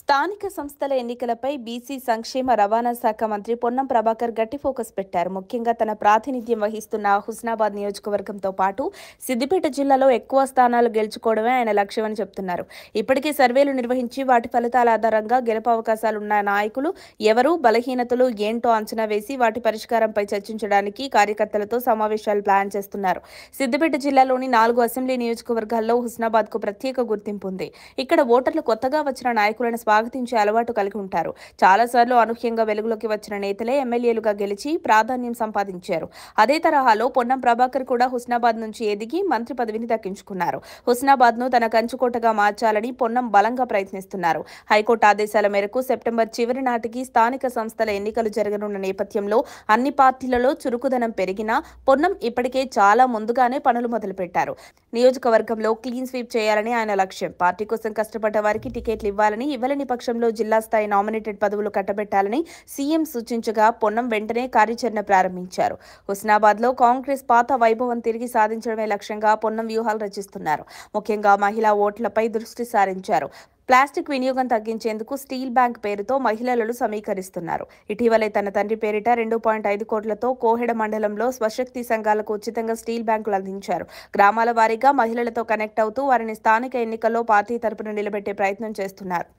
స్థానిక సంస్థల ఎన్నికలపై బీసీ సంక్షేమ రవాణా శాఖ మంత్రి పొన్నం ప్రభాకర్ గట్టి ఫోకస్ పెట్టారు. ముఖ్యంగా తన ప్రాతినిధ్యం వహిస్తున్న హుస్నాబాద్ నియోజకవర్గంతో పాటు సిద్దిపేట జిల్లాలో ఎక్కువ స్థానాలు గెలుచుకోవడమే ఆయన లక్ష్యమని చెబుతున్నారు. ఇప్పటికే సర్వేలు నిర్వహించి వాటి ఫలితాల ఆధారంగా గెలుపు అవకాశాలున్న నాయకులు ఎవరు, బలహీనతలు ఏంటో అంచనా వేసి వాటి పరిష్కారంపై చర్చించడానికి కార్యకర్తలతో సమావేశాలు ప్లాన్ చేస్తున్నారు. సిద్దిపేట జిల్లాలోని 4 అసెంబ్లీ నియోజకవర్గాల్లో హుస్నాబాద్కు ప్రత్యేక గుర్తింపు ఉంది. ఇక్కడ ఓటర్లు కొత్తగా వచ్చిన నాయకులను స్వాగతించే అలవాటు కలిగి ఉంటారు. చాలాసార్లు అనూహ్యంగా వెలుగులోకి వచ్చిన నేతలే ఎమ్మెల్యేలుగా గెలిచి ప్రాధాన్యం సంపాదించారు. అదే తరహాలో పొన్నం ప్రభాకర్ కూడా హుస్నాబాద్ నుంచి ఎదిగి మంత్రి పదవిని దక్కించుకున్నారు. హుస్నాబాద్ను తన కంచుకోటగా మార్చాలని పొన్నం బలంగా ప్రయత్నిస్తున్నారు. హైకోర్టు ఆదేశాల మేరకు సెప్టెంబర్ చివరి నాటికి స్థానిక సంస్థల ఎన్నికలు జరగనున్న నేపథ్యంలో అన్ని పార్టీలలో చురుకుదనం పెరిగినా పొన్నం ఇప్పటికే చాలా ముందుగానే పనులు మొదలుపెట్టారు. నియోజకవర్గంలో క్లీన్ స్వీప్ చేయాలని ఆయన లక్ష్యం. పార్టీ కోసం కష్టపడ్డ వారికి టికెట్లు ఇవ్వాలని, ఇవ్వలేని పక్షంలో జిల్లా స్థాయి నామినేటెడ్ పదవులు కట్టబెట్టాలని సీఎం సూచించగా పొన్నం వెంటనే కార్యాచరణ ప్రారంభించారు. హుస్నాబాద్లో కాంగ్రెస్ పాత వైభవం తిరిగి సాధించడమే లక్ష్యంగా పొన్నం వ్యూహాలు రచిస్తున్నారు. ముఖ్యంగా మహిళా ఓట్లపై దృష్టి సారించారు. ప్లాస్టిక్ వినియోగం తగ్గించేందుకు స్టీల్ బ్యాంక్ పేరుతో మహిళలను సమీకరిస్తున్నారు. ఇటీవలే తన తండ్రి పేరిట 2.5 కోట్లతో కోహెడ మండలంలో స్వశక్తి సంఘాలకు ఉచితంగా స్టీల్ బ్యాంకులు అందించారు. గ్రామాల వారీగా మహిళలతో కనెక్ట్ అవుతూ వారిని స్థానిక ఎన్నికల్లో పార్టీ తరపున నిలబెట్టే ప్రయత్నం చేస్తున్నారు.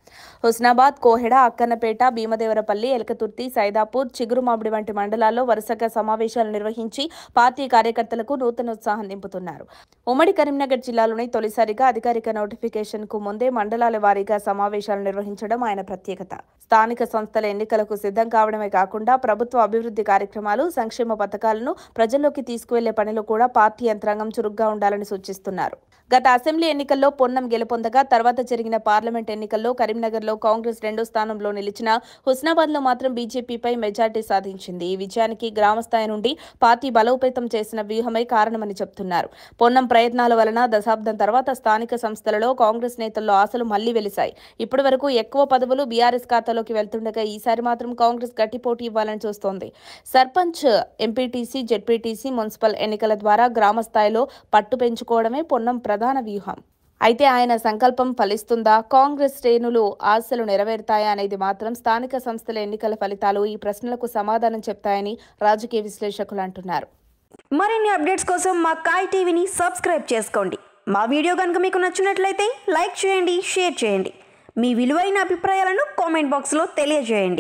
హుస్నాబాద్, కోహెడ, అక్కన్నపేట, భీమదేవరపల్లి, ఎలకతుర్తి, సైదాపూర్, చిగురుమామిడి వంటి మండలాల్లో వరుసగా సమావేశాలు నిర్వహించి పార్టీ కార్యకర్తలకు నూతనోత్సాహం నింపుతున్నారు. ఉమ్మడి కరీంనగర్ జిల్లాలోని తొలిసారిగా అధికారిక నోటిఫికేషన్ కు ముందే మండలాల వారీగా సమావేశాలు నిర్వహించడం ఆయన ప్రత్యేకత. స్థానిక సంస్థల ఎన్నికలకు సిద్ధం కావడమే కాకుండా ప్రభుత్వ అభివృద్ధి కార్యక్రమాలు, సంక్షేమ పథకాలను ప్రజల్లోకి తీసుకువెళ్లే పనిలో కూడా పార్టీ యంత్రాంగం చురుగ్గా ఉండాలని సూచిస్తున్నారు. గత అసెంబ్లీ ఎన్నికల్లో పొన్నం గెలుపొందగా తర్వాత జరిగిన పార్లమెంట్ ఎన్నికల్లో కరీంనగర్లో కాంగ్రెస్ 2వ స్థానంలో నిలిచిన హుస్నాబాద్లో మాత్రం బీజేపీపై మెజార్టీ సాధించింది. ఈ విజయానికి గ్రామస్థాయి నుండి పార్టీ బలోపేతం చేసిన వ్యూహమే కారణమని చెబుతున్నారు. పొన్నం ప్రయత్నాల వలన దశాబ్దం తర్వాత స్థానిక సంస్థలలో కాంగ్రెస్ నేతల్లో ఆశలు మళ్లీ వెలిశాయి. ఇప్పటి వరకు ఎక్కువ పదవులు బీఆర్ఎస్ ఖాతాలోకి వెళ్తుండగా ఈసారి మాత్రం కాంగ్రెస్ గట్టి పోటీ ఇవ్వాలని చూస్తోంది. సర్పంచ్, ఎంపీటీసీ, జెడ్పీటీసీ, మున్సిపల్ ఎన్నికల ద్వారా గ్రామ స్థాయిలో పట్టు పెంచుకోవడమే పొన్నం ప్రధాన వ్యూహం. అయితే ఆయన సంకల్పం ఫలిస్తుందా, కాంగ్రెస్ శ్రేణులు ఆశలు నెరవేరుతాయా అనేది మాత్రం స్థానిక సంస్థల ఎన్నికల ఫలితాలు ఈ ప్రశ్నలకు సమాధానం చెప్తాయని రాజకీయ విశ్లేషకులు అంటున్నారు. మరిన్ని అప్డేట్స్ కోసం మా కాయ్ టీవీని సబ్స్క్రైబ్ చేసుకోండి. మా వీడియో కనుక మీకు నచ్చినట్లయితే లైక్ చేయండి, షేర్ చేయండి. మీ విలువైన అభిప్రాయాలను కామెంట్ బాక్స్లో తెలియజేయండి.